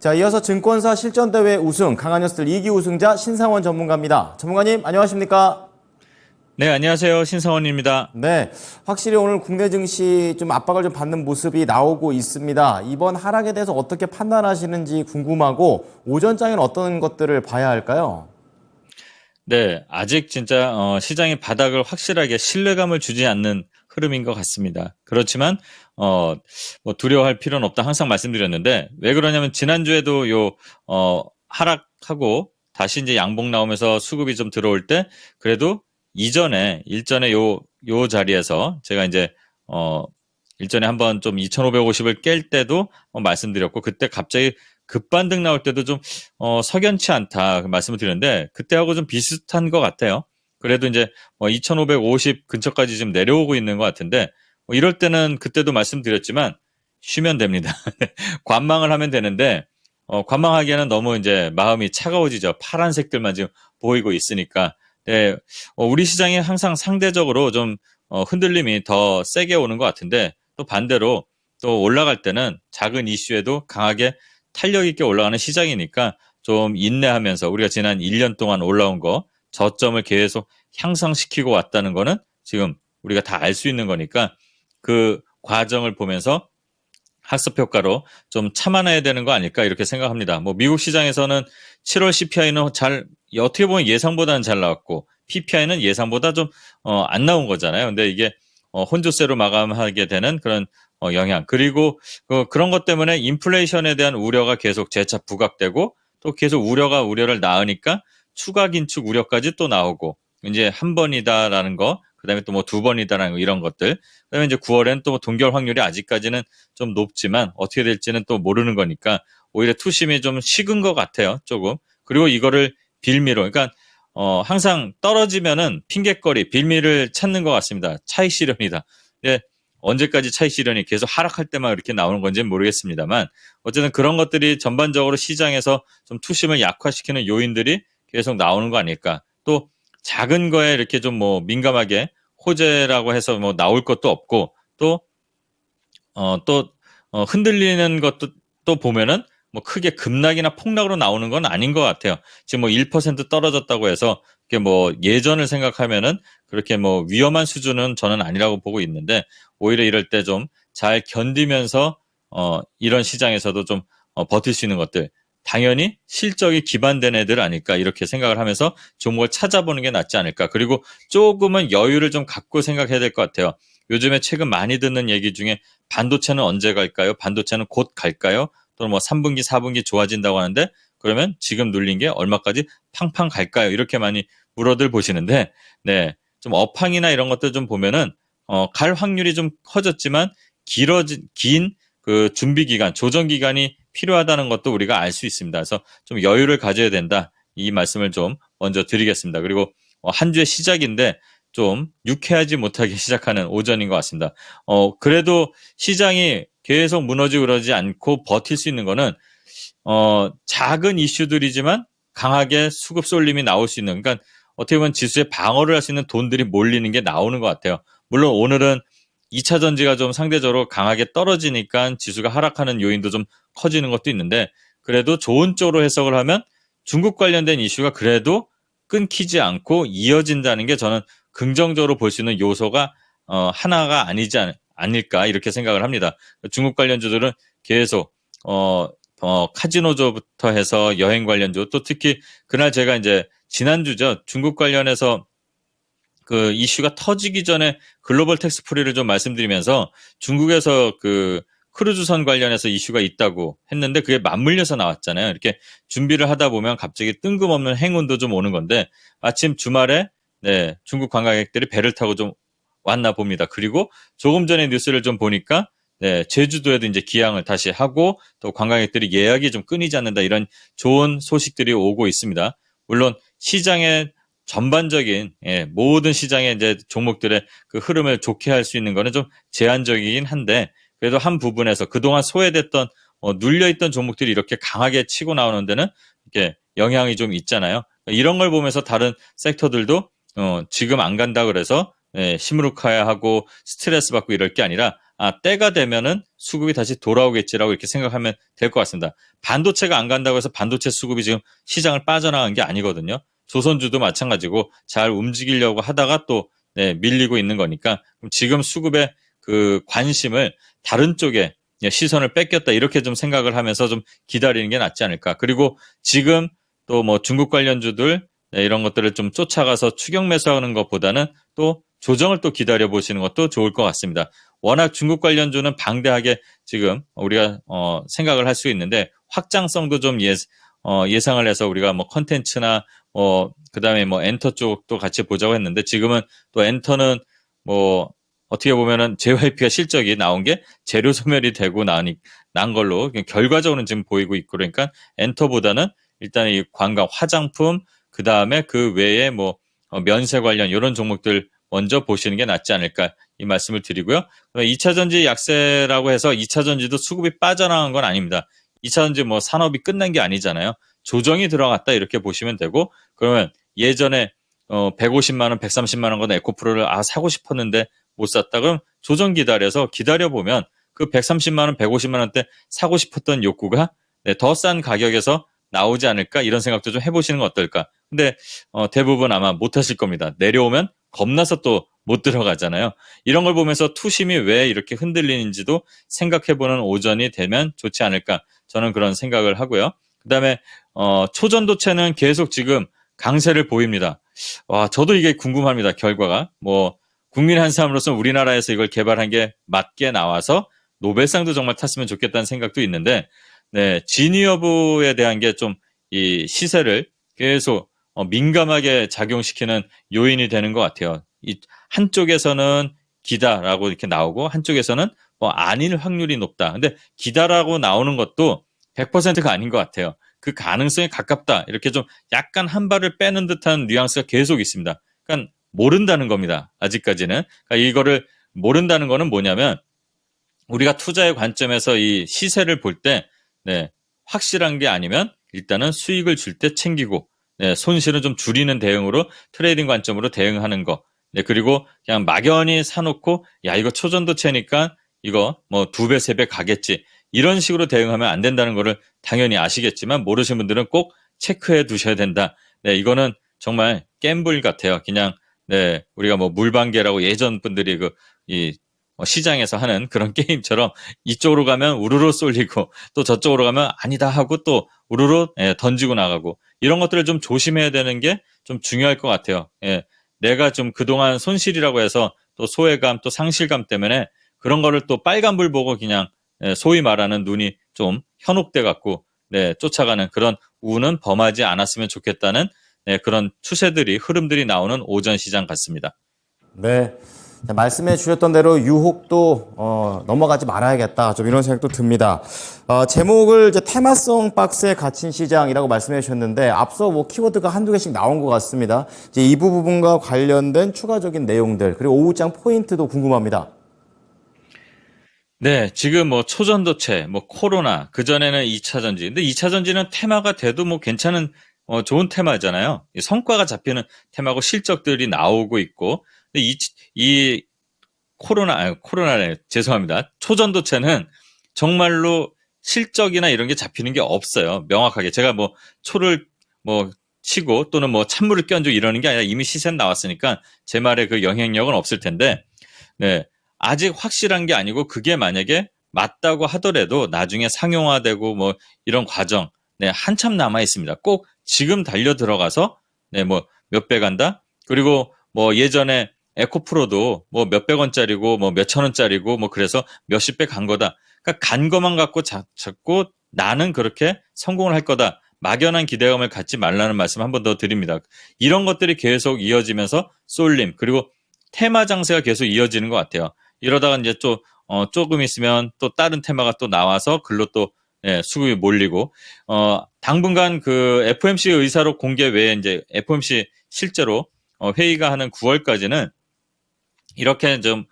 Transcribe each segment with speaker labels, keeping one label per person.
Speaker 1: 자, 이어서 증권사 실전대회 우승, 강한뉴스 2기 우승자 신상원 전문가입니다. 전문가님, 안녕하십니까?
Speaker 2: 네, 안녕하세요. 신상원입니다.
Speaker 1: 네, 확실히 오늘 국내 증시 좀 압박을 좀 받는 모습이 나오고 있습니다. 이번 하락에 대해서 어떻게 판단하시는지 궁금하고 오전장에는 어떤 것들을 봐야 할까요?
Speaker 2: 네, 아직 진짜 시장의 바닥을 확실하게 신뢰감을 주지 않는 흐름인 것 같습니다. 그렇지만 뭐 두려워할 필요는 없다 항상 말씀드렸는데, 왜 그러냐면 지난주에도 하락하고 다시 이제 양봉 나오면서 수급이 좀 들어올 때 그래도 일전에 요 자리에서 제가 이제 일전에 한번 좀 2,550을 깰 때도 말씀드렸고, 그때 갑자기 급반등 나올 때도 좀 석연치 않다 말씀을 드렸는데, 그때하고 좀 비슷한 것 같아요. 그래도 이제 2,550 근처까지 지금 내려오고 있는 것 같은데, 이럴 때는 그때도 말씀드렸지만 쉬면 됩니다. 관망을 하면 되는데, 관망하기에는 너무 이제 마음이 차가워지죠. 파란색들만 지금 보이고 있으니까. 네, 우리 시장이 항상 상대적으로 좀 흔들림이 더 세게 오는 것 같은데, 또 반대로 또 올라갈 때는 작은 이슈에도 강하게 탄력 있게 올라가는 시장이니까 좀 인내하면서 우리가 지난 1년 동안 올라온 거 저점을 계속 향상시키고 왔다는 거는 지금 우리가 다 알 수 있는 거니까, 그 과정을 보면서 학습 효과로 좀 참아내야 되는 거 아닐까 이렇게 생각합니다. 뭐 미국 시장에서는 7월 CPI는 어떻게 보면 예상보다는 잘 나왔고, PPI는 예상보다 좀 안 나온 거잖아요. 근데 이게 혼조세로 마감하게 되는 그런 영향, 그리고 그런 것 때문에 인플레이션에 대한 우려가 계속 재차 부각되고, 또 계속 우려를 낳으니까 추가 긴축 우려까지 또 나오고, 이제 한 번이다라는 거, 그다음에 또 뭐 두 번이다라는 거, 이런 것들. 그다음에 이제 9월엔 또 동결 확률이 아직까지는 좀 높지만 어떻게 될지는 또 모르는 거니까 오히려 투심이 좀 식은 것 같아요, 조금. 그리고 이거를 빌미로, 그러니까 항상 떨어지면은 핑곗거리, 빌미를 찾는 것 같습니다. 차익 실현이다. 예, 언제까지 차익 실현이 계속 하락할 때만 이렇게 나오는 건지는 모르겠습니다만, 어쨌든 그런 것들이 전반적으로 시장에서 좀 투심을 약화시키는 요인들이 계속 나오는 거 아닐까. 또 작은 거에 이렇게 좀 뭐 민감하게 호재라고 해서 뭐 나올 것도 없고, 또 흔들리는 것도 또 보면은 뭐 크게 급락이나 폭락으로 나오는 건 아닌 것 같아요. 지금 뭐 1% 떨어졌다고 해서 그게 뭐 예전을 생각하면은 그렇게 뭐 위험한 수준은 저는 아니라고 보고 있는데, 오히려 이럴 때 좀 잘 견디면서 이런 시장에서도 좀 버틸 수 있는 것들, 당연히 실적이 기반된 애들 아닐까 이렇게 생각을 하면서 종목을 찾아보는 게 낫지 않을까. 그리고 조금은 여유를 좀 갖고 생각해야 될 것 같아요. 요즘에 최근 많이 듣는 얘기 중에 반도체는 언제 갈까요? 반도체는 곧 갈까요? 또는 뭐 3분기, 4분기 좋아진다고 하는데, 그러면 지금 눌린 게 얼마까지 팡팡 갈까요? 이렇게 많이 물어들 보시는데, 네, 좀 업황이나 이런 것들 좀 보면은 갈 확률이 좀 커졌지만 긴 그 준비 기간, 조정 기간이 필요하다는 것도 우리가 알 수 있습니다. 그래서 좀 여유를 가져야 된다. 이 말씀을 좀 먼저 드리겠습니다. 그리고 한 주의 시작인데 좀 유쾌하지 못하게 시작하는 오전인 것 같습니다. 그래도 시장이 계속 무너지고 그러지 않고 버틸 수 있는 거는 작은 이슈들이지만 강하게 수급 쏠림이 나올 수 있는, 그러니까 어떻게 보면 지수에 방어를 할 수 있는 돈들이 몰리는 게 나오는 것 같아요. 물론 오늘은 2차 전지가 좀 상대적으로 강하게 떨어지니까 지수가 하락하는 요인도 좀 커지는 것도 있는데, 그래도 좋은 쪽으로 해석을 하면 중국 관련된 이슈가 그래도 끊기지 않고 이어진다는 게 저는 긍정적으로 볼 수 있는 요소가 하나가 아닐까 이렇게 생각을 합니다. 중국 관련주들은 계속 카지노조부터 해서 여행 관련주, 또 특히 그날 제가 이제 지난주죠, 중국 관련해서 그 이슈가 터지기 전에 글로벌 텍스 프리를 좀 말씀드리면서 중국에서 그 크루즈선 관련해서 이슈가 있다고 했는데 그게 맞물려서 나왔잖아요. 이렇게 준비를 하다 보면 갑자기 뜬금없는 행운도 좀 오는 건데, 마침 주말에 네, 중국 관광객들이 배를 타고 좀 왔나 봅니다. 그리고 조금 전에 뉴스를 좀 보니까 네, 제주도에도 이제 기항을 다시 하고, 또 관광객들이 예약이 좀 끊이지 않는다, 이런 좋은 소식들이 오고 있습니다. 물론 시장의 전반적인 모든 시장의 이제 종목들의 그 흐름을 좋게 할 수 있는 거는 좀 제한적이긴 한데, 그래도 한 부분에서 그동안 소외됐던 눌려있던 종목들이 이렇게 강하게 치고 나오는 데는 이렇게 영향이 좀 있잖아요. 이런 걸 보면서 다른 섹터들도 지금 안 간다 그래서 시무룩해야 하고 스트레스 받고 이럴 게 아니라, 때가 되면은 수급이 다시 돌아오겠지라고 이렇게 생각하면 될 것 같습니다. 반도체가 안 간다고 해서 반도체 수급이 지금 시장을 빠져나간 게 아니거든요. 조선주도 마찬가지고 잘 움직이려고 하다가 또 밀리고 있는 거니까 지금 수급의 그 관심을 다른 쪽에 시선을 뺏겼다 이렇게 좀 생각을 하면서 좀 기다리는 게 낫지 않을까. 그리고 지금 또 뭐 중국 관련주들 이런 것들을 좀 쫓아가서 추격 매수하는 것보다는 또 조정을 또 기다려 보시는 것도 좋을 것 같습니다. 워낙 중국 관련주는 방대하게 지금 우리가 생각을 할 수 있는데 확장성도 좀 예상을 해서 우리가 뭐 컨텐츠나 그다음에 뭐 엔터 쪽도 같이 보자고 했는데 지금은 또 엔터는 뭐 어떻게 보면은 JYP가 실적이 나온 게 재료 소멸이 되고 난 걸로 결과적으로는 지금 보이고 있고 그러니까 엔터보다는 일단 이 관광 화장품 그다음에 그 외에 뭐 면세 관련 이런 종목들 먼저 보시는 게 낫지 않을까 이 말씀을 드리고요. 2차 전지 약세라고 해서 2차 전지도 수급이 빠져나간 건 아닙니다. 2차 전지 뭐 산업이 끝난 게 아니잖아요. 조정이 들어갔다 이렇게 보시면 되고 그러면 예전에 150만 원, 130만 원 건 에코프로를 사고 싶었는데 못 샀다 그럼 조정 기다려 보면 그 130만 원, 150만 원대 사고 싶었던 욕구가 더 싼 가격에서 나오지 않을까 이런 생각도 좀 해보시는 건 어떨까. 근데 대부분 아마 못 하실 겁니다. 내려오면 겁나서 또 못 들어가잖아요. 이런 걸 보면서 투심이 왜 이렇게 흔들리는지도 생각해보는 오전이 되면 좋지 않을까 저는 그런 생각을 하고요. 그다음에 초전도체는 계속 지금 강세를 보입니다. 와, 저도 이게 궁금합니다. 결과가 뭐 국민 한 사람으로서 우리나라에서 이걸 개발한 게 맞게 나와서 노벨상도 정말 탔으면 좋겠다는 생각도 있는데 진위 여부에 대한 게 좀 이 시세를 계속 민감하게 작용시키는 요인이 되는 것 같아요. 이 한쪽에서는 기다라고 이렇게 나오고 한쪽에서는 뭐 아닐 확률이 높다. 근데 기다라고 나오는 것도 100%가 아닌 것 같아요. 그 가능성에 가깝다. 이렇게 좀 약간 한 발을 빼는 듯한 뉘앙스가 계속 있습니다. 그러니까 모른다는 겁니다. 아직까지는. 그러니까 이거를 모른다는 거는 뭐냐면 우리가 투자의 관점에서 이 시세를 볼 때 확실한 게 아니면 일단은 수익을 줄 때 챙기고 손실은 좀 줄이는 대응으로 트레이딩 관점으로 대응하는 거. 그리고 그냥 막연히 사놓고 야 이거 초전도체니까 이거 뭐 2배, 3배 가겠지. 이런 식으로 대응하면 안 된다는 거를 당연히 아시겠지만 모르시는 분들은 꼭 체크해 두셔야 된다. 이거는 정말 갬블 같아요. 그냥 우리가 뭐 물방개라고 예전 분들이 이 시장에서 하는 그런 게임처럼 이쪽으로 가면 우르르 쏠리고 또 저쪽으로 가면 아니다 하고 또 우르르 던지고 나가고 이런 것들을 좀 조심해야 되는 게 좀 중요할 것 같아요. 내가 좀 그동안 손실이라고 해서 또 소외감 또 상실감 때문에 그런 거를 또 빨간불 보고 그냥 소위 말하는 눈이 좀 현혹돼 갖고 쫓아가는 그런 우는 범하지 않았으면 좋겠다는 그런 추세들이 흐름들이 나오는 오전 시장 같습니다.
Speaker 1: 네. 자, 말씀해 주셨던 대로 유혹도 넘어가지 말아야겠다. 좀 이런 생각도 듭니다. 제목을 이제 테마성 박스에 갇힌 시장이라고 말씀해 주셨는데 앞서 뭐 키워드가 한두 개씩 나온 것 같습니다. 이제 이 부분과 관련된 추가적인 내용들 그리고 오후장 포인트도 궁금합니다.
Speaker 2: 지금 뭐 초전도체, 뭐 코로나, 그전에는 2차 전지. 근데 2차 전지는 테마가 돼도 뭐 괜찮은 좋은 테마잖아요. 성과가 잡히는 테마고 실적들이 나오고 있고. 근데 이 코로나네. 죄송합니다. 초전도체는 정말로 실적이나 이런 게 잡히는 게 없어요. 명확하게. 제가 뭐 초를 뭐 치고 또는 뭐 찬물을 끼얹고 이러는 게 아니라 이미 시세는 나왔으니까 제 말에 그 영향력은 없을 텐데, 아직 확실한 게 아니고 그게 만약에 맞다고 하더라도 나중에 상용화되고 뭐 이런 과정, 한참 남아 있습니다. 꼭 지금 달려 들어가서 뭐 몇 배 간다? 그리고 뭐 예전에 에코프로도 뭐 몇백 원짜리고 뭐 몇천 원짜리고 뭐 그래서 몇십 배 간 거다. 그러니까 간 거만 갖고 자꾸 나는 그렇게 성공을 할 거다. 막연한 기대감을 갖지 말라는 말씀 한 번 더 드립니다. 이런 것들이 계속 이어지면서 쏠림 그리고 테마 장세가 계속 이어지는 것 같아요. 이러다가 이제 또 조금 있으면 또 다른 테마가 또 나와서 글로 또 수급이 몰리고 당분간 그 FOMC 의사록 공개 외에 이제 FOMC 실제로 회의가 하는 9월까지는 이렇게 좀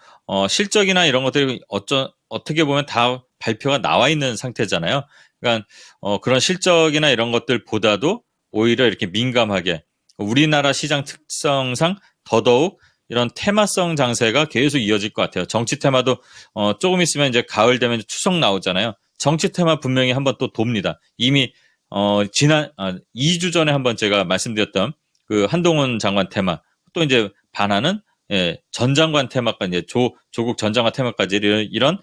Speaker 2: 실적이나 이런 것들이 어떻게 보면 다 발표가 나와 있는 상태잖아요. 그러니까 그런 실적이나 이런 것들보다도 오히려 이렇게 민감하게 우리나라 시장 특성상 더더욱 이런 테마성 장세가 계속 이어질 것 같아요. 정치 테마도 조금 있으면 이제 가을 되면 추석 나오잖아요. 정치 테마 분명히 한번 또 돕니다. 이미 지난 2주 전에 한번 제가 말씀드렸던 그 한동훈 장관 테마, 또 이제 반하는 전 장관 테마까지 이제 조국 전 장관 테마까지 이런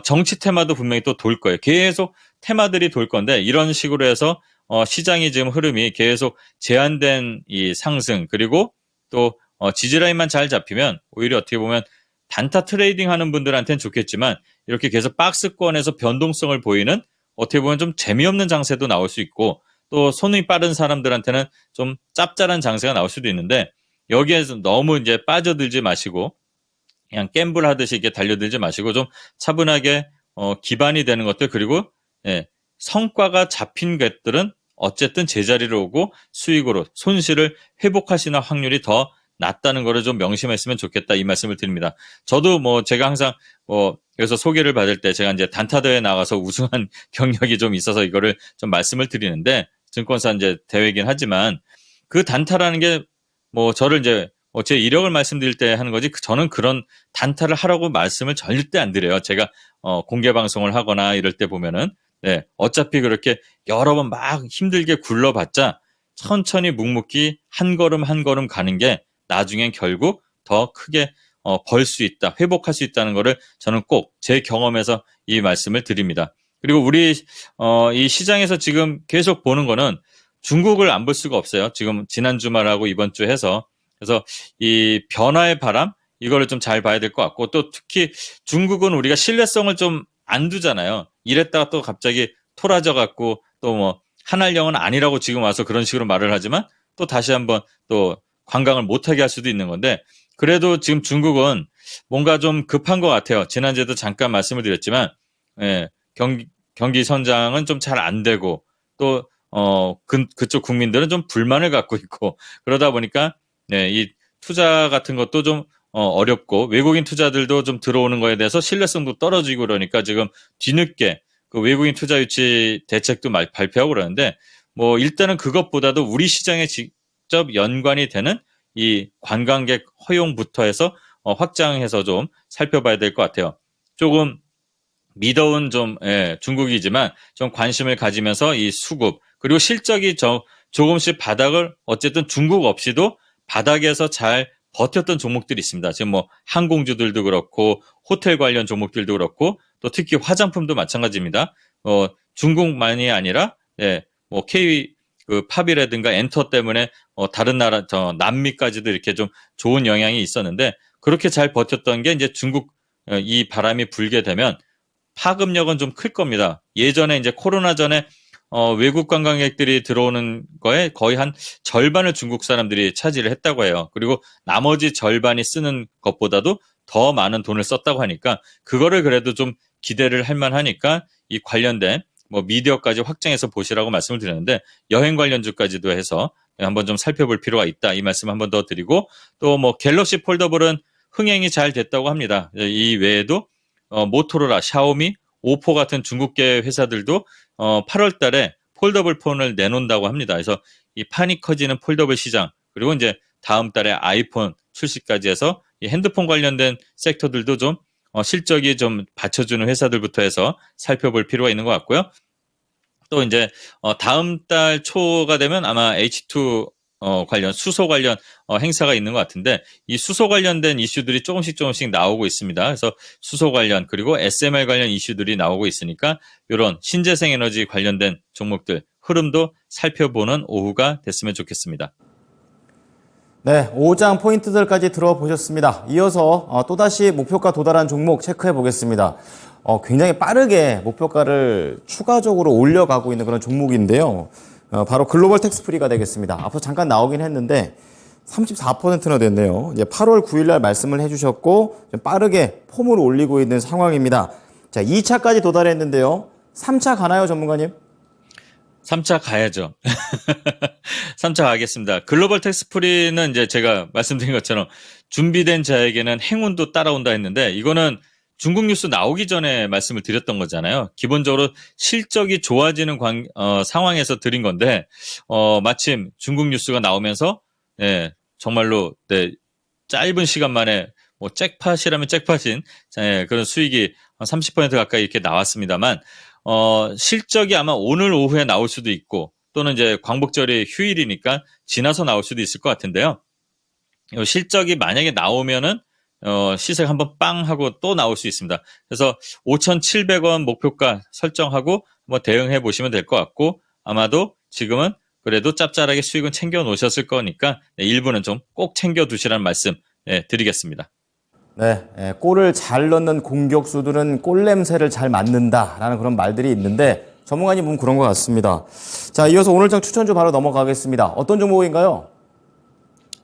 Speaker 2: 정치 테마도 분명히 또 돌 거예요. 계속 테마들이 돌 건데 이런 식으로 해서 시장이 지금 흐름이 계속 제한된 이 상승, 그리고 또 지지라인만 잘 잡히면 오히려 어떻게 보면 단타 트레이딩 하는 분들한테는 좋겠지만 이렇게 계속 박스권에서 변동성을 보이는 어떻게 보면 좀 재미없는 장세도 나올 수 있고, 또 손이 빠른 사람들한테는 좀 짭짤한 장세가 나올 수도 있는데, 여기에서 너무 이제 빠져들지 마시고 그냥 갬블 하듯이 이렇게 달려들지 마시고 좀 차분하게 기반이 되는 것들, 그리고 성과가 잡힌 것들은 어쨌든 제자리로 오고 수익으로 손실을 회복하시는 확률이 더 낮다는 거를 좀 명심했으면 좋겠다, 이 말씀을 드립니다. 저도 뭐 제가 항상 그래서 소개를 받을 때 제가 이제 단타대회에 나가서 우승한 경력이 좀 있어서 이거를 좀 말씀을 드리는데, 증권사 이제 대회이긴 하지만 그 단타라는 게 뭐 저를 이제 제 이력을 말씀드릴 때 하는 거지, 저는 그런 단타를 하라고 말씀을 절대 안 드려요. 제가 공개 방송을 하거나 이럴 때 보면은 어차피 그렇게 여러 번 막 힘들게 굴러봤자 천천히 묵묵히 한 걸음 한 걸음 가는 게 나중엔 결국 더 크게 벌 수 있다, 회복할 수 있다는 거를 저는 꼭 제 경험에서 이 말씀을 드립니다. 그리고 우리 이 시장에서 지금 계속 보는 거는 중국을 안 볼 수가 없어요. 지금 지난 주말하고 이번 주 해서. 그래서 이 변화의 바람, 이거를 좀 잘 봐야 될 것 같고, 또 특히 중국은 우리가 신뢰성을 좀 안 두잖아요. 이랬다가 또 갑자기 토라져 갖고 또 뭐 한알령은 아니라고 지금 와서 그런 식으로 말을 하지만 또 다시 한번 또 관광을 못하게 할 수도 있는 건데, 그래도 지금 중국은 뭔가 좀 급한 것 같아요. 지난주에도 잠깐 말씀을 드렸지만 경기 선장은 좀 잘 안 되고, 또 그쪽 국민들은 좀 불만을 갖고 있고, 그러다 보니까 이 투자 같은 것도 좀 어렵고, 외국인 투자들도 좀 들어오는 거에 대해서 신뢰성도 떨어지고, 그러니까 지금 뒤늦게 그 외국인 투자 유치 대책도 발표하고 그러는데, 뭐 일단은 그것보다도 우리 시장에 직접 연관이 되는 이 관광객 허용부터 해서 확장해서 좀 살펴봐야 될 것 같아요. 조금 미더운 좀 중국이지만 좀 관심을 가지면서 이 수급, 그리고 실적이 조금씩 바닥을 어쨌든 중국 없이도 바닥에서 잘 버텼던 종목들이 있습니다. 지금 뭐 항공주들도 그렇고 호텔 관련 종목들도 그렇고, 또 특히 화장품도 마찬가지입니다. 중국만이 아니라 뭐 K 그 팝이라든가 엔터 때문에 다른 나라 남미까지도 이렇게 좀 좋은 영향이 있었는데, 그렇게 잘 버텼던 게 이제 중국 이 바람이 불게 되면 파급력은 좀 클 겁니다. 예전에 이제 코로나 전에 외국 관광객들이 들어오는 거에 거의 한 절반을 중국 사람들이 차지를 했다고 해요. 그리고 나머지 절반이 쓰는 것보다도 더 많은 돈을 썼다고 하니까 그거를 그래도 좀 기대를 할 만하니까 이 관련된 뭐 미디어까지 확장해서 보시라고 말씀을 드렸는데, 여행 관련주까지도 해서 한번 좀 살펴볼 필요가 있다, 이 말씀 한번 더 드리고, 또 뭐 갤럭시 폴더블은 흥행이 잘 됐다고 합니다. 이 외에도 모토로라, 샤오미, 오포 같은 중국계 회사들도 8월 달에 폴더블 폰을 내놓는다고 합니다. 그래서 이 판이 커지는 폴더블 시장, 그리고 이제 다음 달에 아이폰 출시까지 해서 이 핸드폰 관련된 섹터들도 좀 실적이 좀 받쳐주는 회사들부터 해서 살펴볼 필요가 있는 것 같고요. 또 이제 다음 달 초가 되면 아마 H2 관련 수소 관련 행사가 있는 것 같은데, 이 수소 관련된 이슈들이 조금씩 나오고 있습니다. 그래서 수소 관련, 그리고 SMR 관련 이슈들이 나오고 있으니까 이런 신재생 에너지 관련된 종목들 흐름도 살펴보는 오후가 됐으면 좋겠습니다.
Speaker 1: 네, 5장 포인트들까지 들어보셨습니다. 이어서 또다시 목표가 도달한 종목 체크해 보겠습니다. 굉장히 빠르게 목표가를 추가적으로 올려가고 있는 그런 종목인데요. 바로 글로벌 텍스프리가 되겠습니다. 앞서 잠깐 나오긴 했는데 34%나 됐네요. 이제 8월 9일 날 말씀을 해주셨고 빠르게 폼을 올리고 있는 상황입니다. 자, 2차까지 도달했는데요. 3차 가나요, 전문가님?
Speaker 2: 3차 가야죠. 3차 가겠습니다. 글로벌 텍스프리는 이제 제가 말씀드린 것처럼 준비된 자에게는 행운도 따라온다 했는데, 이거는 중국 뉴스 나오기 전에 말씀을 드렸던 거잖아요. 기본적으로 실적이 좋아지는 상황에서 드린 건데, 마침 중국 뉴스가 나오면서, 정말로, 짧은 시간 만에 뭐 잭팟이라면 잭팟인 그런 수익이 한 30% 가까이 이렇게 나왔습니다만 실적이 아마 오늘 오후에 나올 수도 있고 또는 이제 광복절이 휴일이니까 지나서 나올 수도 있을 것 같은데요. 실적이 만약에 나오면은 시세가 한번 빵 하고 또 나올 수 있습니다. 그래서 5,700원 목표가 설정하고 한번 대응해 보시면 될 것 같고 아마도 지금은 그래도 짭짤하게 수익은 챙겨 놓으셨을 거니까 일부는 좀 꼭 챙겨 두시라는 말씀 드리겠습니다.
Speaker 1: 네, 골을 잘 넣는 공격수들은 골 냄새를 잘 맡는다라는 그런 말들이 있는데 전문가님 보면 그런 것 같습니다. 자, 이어서 오늘 장 추천주 바로 넘어가겠습니다. 어떤 종목인가요?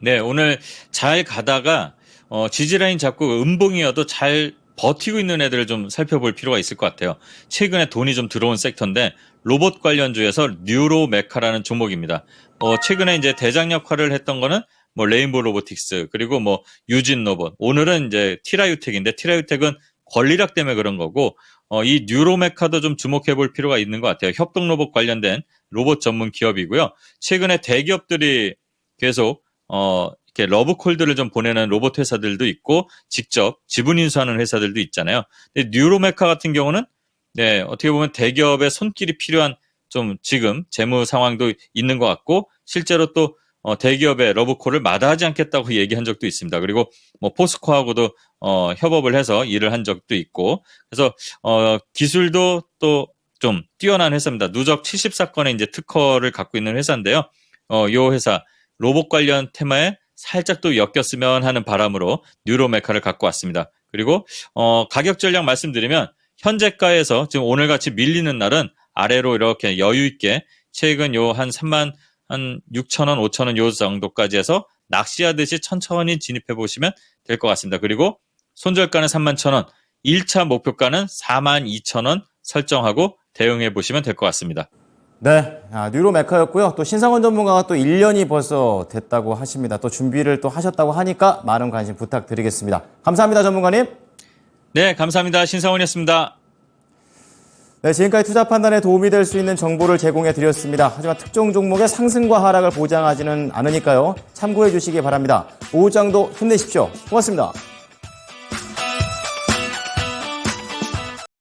Speaker 2: 네, 오늘 잘 가다가 지지라인 잡고 음봉이어도 잘 버티고 있는 애들을 좀 살펴볼 필요가 있을 것 같아요. 최근에 돈이 좀 들어온 섹터인데 로봇 관련주에서 뉴로메카라는 종목입니다. 최근에 이제 대장 역할을 했던 거는 뭐 레인보우 로보틱스 그리고 뭐 유진 로봇. 오늘은 이제 티라유텍인데 티라유텍은 권리락 때문에 그런 거고 이 뉴로메카도 좀 주목해 볼 필요가 있는 것 같아요. 협동 로봇 관련된 로봇 전문 기업이고요. 최근에 대기업들이 계속 이렇게 러브콜들을 좀 보내는 로봇 회사들도 있고 직접 지분 인수하는 회사들도 있잖아요. 근데 뉴로메카 같은 경우는 네, 어떻게 보면 대기업의 손길이 필요한 좀 지금 재무 상황도 있는 것 같고 실제로 또 대기업의 러브콜을 마다하지 않겠다고 얘기한 적도 있습니다. 그리고 뭐 포스코하고도 협업을 해서 일을 한 적도 있고 그래서 기술도 또 좀 뛰어난 회사입니다. 누적 74건의 이제 특허를 갖고 있는 회사인데요. 이 회사 로봇 관련 테마에 살짝 또 엮였으면 하는 바람으로 뉴로메카를 갖고 왔습니다. 그리고 가격 전략 말씀드리면 현재가에서 지금 오늘같이 밀리는 날은 아래로 이렇게 여유 있게 최근 요 한 3만 한 6,000원, 5,000원 요 정도까지 해서 낚시하듯이 천천히 진입해 보시면 될 것 같습니다. 그리고 손절가는 31,000원, 1차 목표가는 42,000원 설정하고 대응해 보시면 될 것 같습니다.
Speaker 1: 네, 뉴로메카였고요. 또 신상원 전문가가 또 1년이 벌써 됐다고 하십니다. 또 준비를 또 하셨다고 하니까 많은 관심 부탁드리겠습니다. 감사합니다, 전문가님.
Speaker 2: 네, 감사합니다. 신상원이었습니다.
Speaker 1: 네, 지금까지 투자 판단에 도움이 될 수 있는 정보를 제공해 드렸습니다. 하지만 특정 종목의 상승과 하락을 보장하지는 않으니까요. 참고해 주시기 바랍니다. 오후장도 힘내십시오. 고맙습니다.